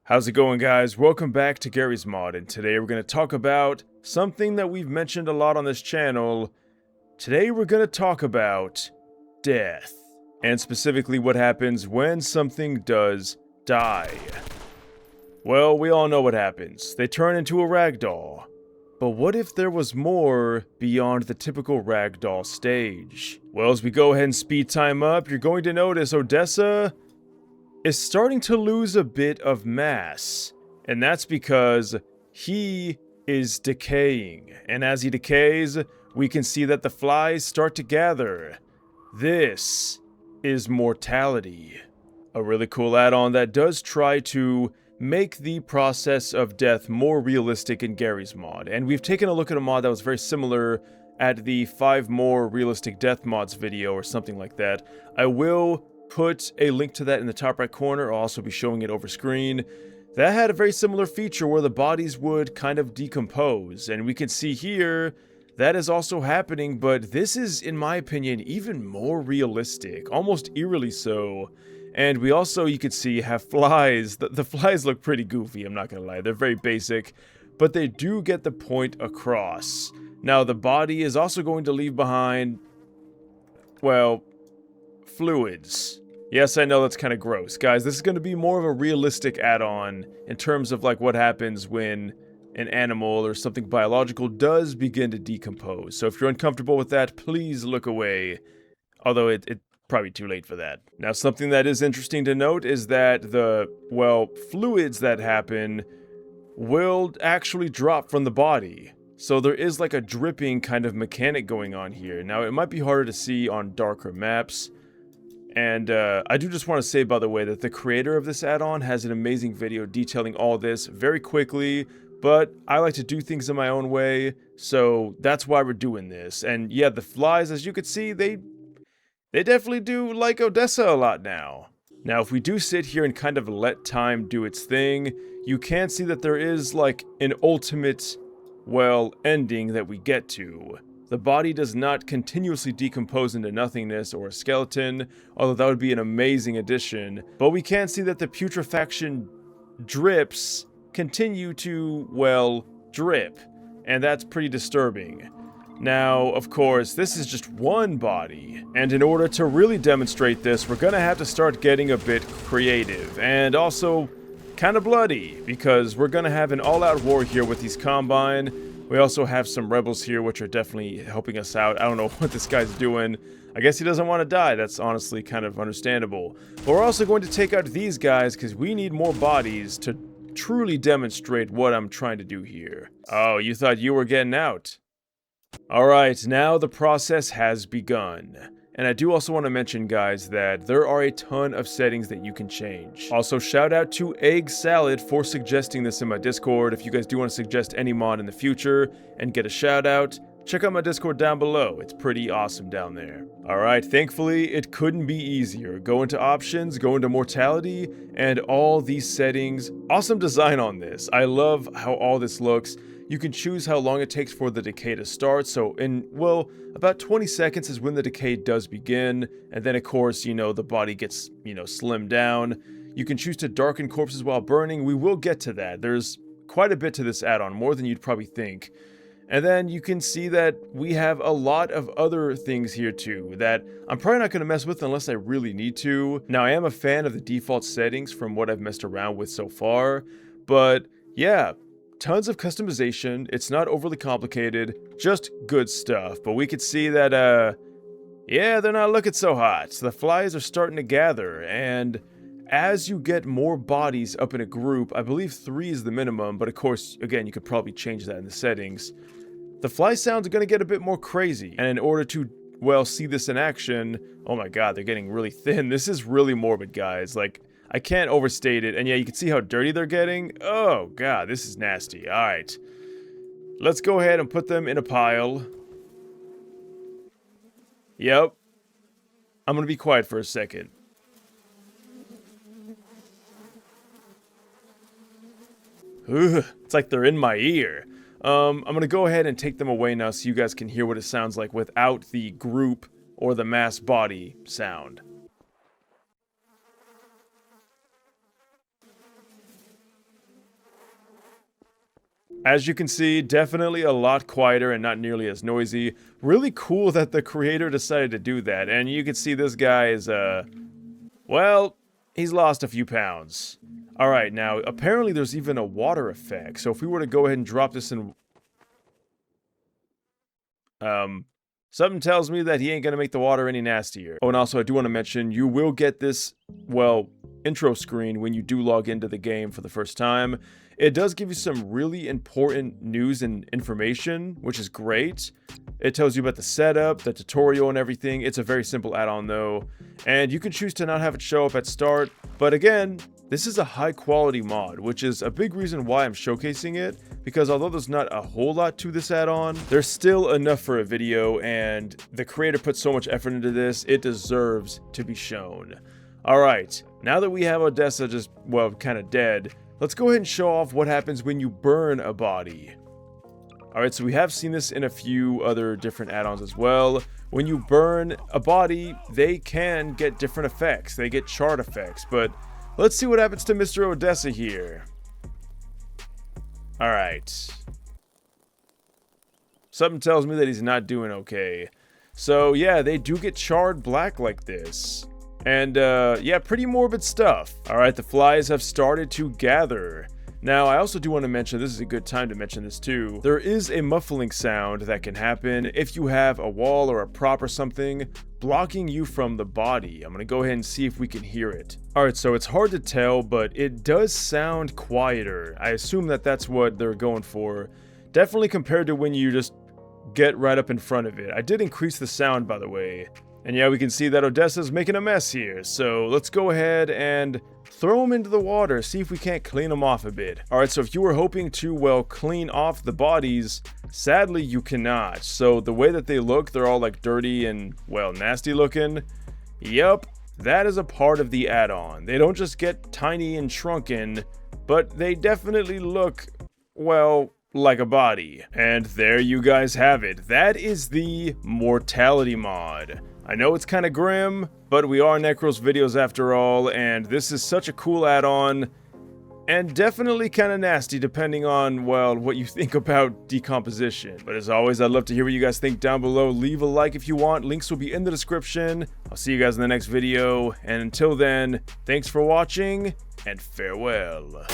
How's it going, guys? Welcome back to Garry's Mod, and today we're going to talk about something that we've mentioned a lot on this channel. Today we're going to talk about death, and specifically what happens when something does die. Well, we all know what happens. They turn into a ragdoll. But what if there was more beyond the typical ragdoll stage? Well, as we go ahead and speed time up, you're going to notice Odessa is starting to lose a bit of mass, and that's because he is decaying, and as he decays, we can see that the flies start to gather. This is mortality, a really cool add-on that does try to make the process of death more realistic in Garry's mod, and we've taken a look at a mod that was very similar at the 5 more realistic death mods video or something like that. I will put a link to that in the top right corner. I'll also be showing it over screen. That had a very similar feature where the bodies would kind of decompose, and we can see here that is also happening, but this is, in my opinion, even more realistic, almost eerily so. And we also, you can see, have flies. The flies look pretty goofy, I'm not gonna lie. They're very basic, but they do get the point across. Now, the body is also going to leave behind, well, fluids. Yes, I know that's kind of gross. Guys, this is going to be more of a realistic add-on in terms of like what happens when an animal or something biological does begin to decompose. So if you're uncomfortable with that, please look away. Although it's probably too late for that. Now, something that is interesting to note is that the, well, fluids that happen will actually drop from the body. So there is like a dripping kind of mechanic going on here. Now, it might be harder to see on darker maps. And I do just want to say, by the way, that the creator of this add-on has an amazing video detailing all this very quickly, but I like to do things in my own way, so that's why we're doing this. And yeah, the flies, as you can see, they definitely do like Odessa a lot now. Now, if we do sit here and kind of let time do its thing, you can see that there is like an ultimate, well, ending that we get to. The body does not continuously decompose into nothingness or a skeleton, although that would be an amazing addition, but we can see that the putrefaction drips continue to, well, drip, and that's pretty disturbing. Now, of course, this is just one body, and in order to really demonstrate this, we're gonna have to start getting a bit creative, and also kind of bloody, because we're gonna have an all-out war here with these Combine. We also have some rebels here, which are definitely helping us out. I don't know what this guy's doing. I guess he doesn't want to die. That's honestly kind of understandable. But we're also going to take out these guys because we need more bodies to truly demonstrate what I'm trying to do here. Oh, you thought you were getting out? Alright, now the process has begun. And I do also want to mention, guys, that there are a ton of settings that you can change. Also, shout out to Egg Salad for suggesting this in my Discord. If you guys do want to suggest any mod in the future and get a shout out, check out my Discord down below. It's pretty awesome down there. Alright, thankfully, it couldn't be easier. Go into options, go into mortality, and all these settings. Awesome design on this. I love how all this looks. You can choose how long it takes for the decay to start, so in, well, about 20 seconds is when the decay does begin, and then of course, you know, the body gets, you know, slimmed down. You can choose to darken corpses while burning. We will get to that. There's quite a bit to this add-on, more than you'd probably think. And then you can see that we have a lot of other things here too, that I'm probably not going to mess with unless I really need to. Now, I am a fan of the default settings from what I've messed around with so far, but yeah, tons of customization. It's not overly complicated, just good stuff. But we could see that, yeah, they're not looking so hot. The flies are starting to gather, and as you get more bodies up in a group, I believe 3 is the minimum, but of course, again, you could probably change that in the settings. The fly sounds are going to get a bit more crazy, and in order to, well, see this in action, oh my god, they're getting really thin. This is really morbid, guys. Like, I can't overstate it, and yeah, you can see how dirty they're getting. Oh god, this is nasty. Alright. Let's go ahead and put them in a pile. Yep. I'm gonna be quiet for a second. Ugh, it's like they're in my ear. I'm gonna go ahead and take them away now so you guys can hear what it sounds like without the group or the mass body sound. As you can see, definitely a lot quieter and not nearly as noisy. Really cool that the creator decided to do that. And you can see this guy is, well, he's lost a few pounds. Alright, now, apparently there's even a water effect. So if we were to go ahead and drop this in... something tells me that he ain't gonna make the water any nastier. Oh, and also I do want to mention, you will get this, well, intro screen when you do log into the game for the first time. It does give you some really important news and information, which is great. It tells you about the setup, the tutorial, and everything. It's a very simple add-on though, and you can choose to not have it show up at start. But again, this is a high-quality mod, which is a big reason why I'm showcasing it, because although there's not a whole lot to this add-on, there's still enough for a video, and the creator put so much effort into this, it deserves to be shown. Alright, now that we have Odessa just, well, kind of dead, let's go ahead and show off what happens when you burn a body. Alright, so we have seen this in a few other different add-ons as well. When you burn a body, they can get different effects. They get charred effects, but let's see what happens to Mr. Odessa here. Alright. Something tells me that he's not doing okay. So yeah, they do get charred black like this. And yeah, pretty morbid stuff. Alright, the flies have started to gather. Now, I also do want to mention, this is a good time to mention this too, there is a muffling sound that can happen if you have a wall or a prop or something blocking you from the body. I'm going to go ahead and see if we can hear it. Alright, so it's hard to tell, but it does sound quieter. I assume that that's what they're going for. Definitely compared to when you just get right up in front of it. I did increase the sound, by the way. And yeah, we can see that Odessa's making a mess here, so let's go ahead and throw him into the water, see if we can't clean him off a bit. Alright, so if you were hoping to, well, clean off the bodies, sadly you cannot. So the way that they look, they're all like dirty and, well, nasty looking. Yup, that is a part of the add-on. They don't just get tiny and shrunken, but they definitely look, well, like a body. And there you guys have it. That is the Mortality mod. I know it's kind of grim, but we are NecrosVideos after all, and this is such a cool add-on, and definitely kind of nasty depending on, well, what you think about decomposition. But as always, I'd love to hear what you guys think down below. Leave a like if you want. Links will be in the description. I'll see you guys in the next video, and until then, thanks for watching, and farewell.